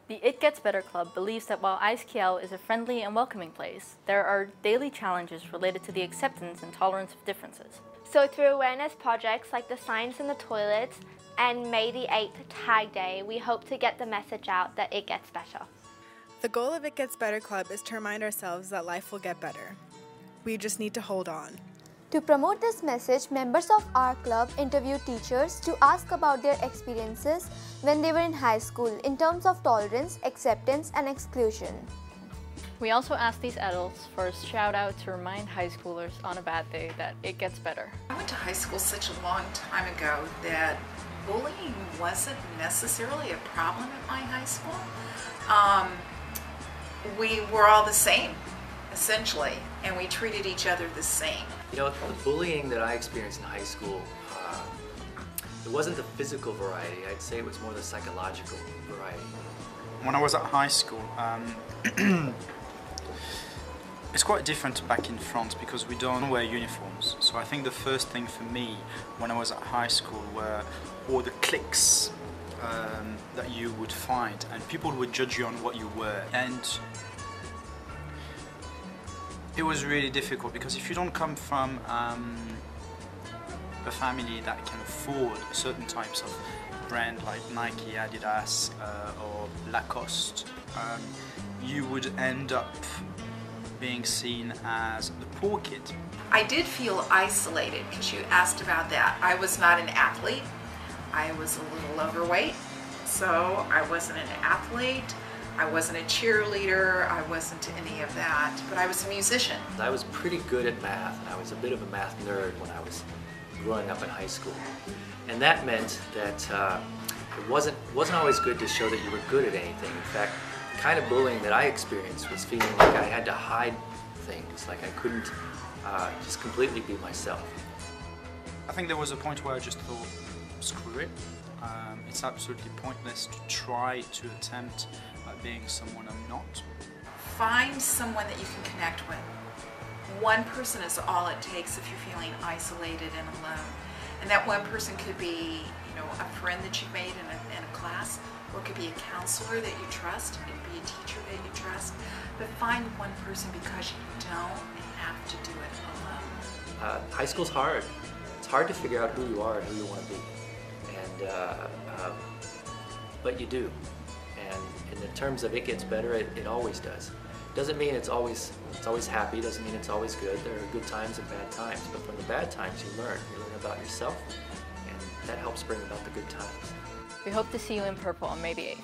The It Gets Better Club believes that while ISKL is a friendly and welcoming place, there are daily challenges related to the acceptance and tolerance of differences. So through awareness projects like the Signs in the Toilets and May the 8th Tag Day, we hope to get the message out that it gets better. The goal of It Gets Better Club is to remind ourselves that life will get better. We just need to hold on. To promote this message, members of our club interviewed teachers to ask about their experiences when they were in high school in terms of tolerance, acceptance, and exclusion. We also asked these adults for a shout out to remind high schoolers on a bad day that it gets better. I went to high school such a long time ago that bullying wasn't necessarily a problem at my high school. We were all the same, essentially, and we treated each other the same. You know, the bullying that I experienced in high school, it wasn't the physical variety. I'd say it was more the psychological variety. When I was at high school, it's quite different back in France because we don't wear uniforms. So I think the first thing for me when I was at high school were all the cliques that you would find, and people would judge you on what you were. And it was really difficult because if you don't come from a family that can afford certain types of brand like Nike, Adidas or Lacoste, you would end up being seen as the poor kid. I did feel isolated because you asked about that. I was not an athlete. I was a little overweight, so I wasn't an athlete. I wasn't a cheerleader, I wasn't any of that, but I was a musician. I was pretty good at math, and I was a bit of a math nerd when I was growing up in high school. And that meant that it wasn't always good to show that you were good at anything. In fact, the kind of bullying that I experienced was feeling like I had to hide things, like I couldn't just completely be myself. I think there was a point where I just thought, screw it. It's absolutely pointless to try to attempt being someone I'm not. Find someone that you can connect with. One person is all it takes if you're feeling isolated and alone. And that one person could be, a friend that you've made in a class, or it could be a counselor that you trust, it could be a teacher that you trust. But find one person because you don't have to do it alone. High school's hard. It's hard to figure out who you are and who you want to be. But you do. And in terms of it gets better, it always does. Doesn't mean it's always happy, doesn't mean it's always good. There are good times and bad times, but from the bad times you learn about yourself, and that helps bring about the good times. We hope to see you in purple on May the 8th.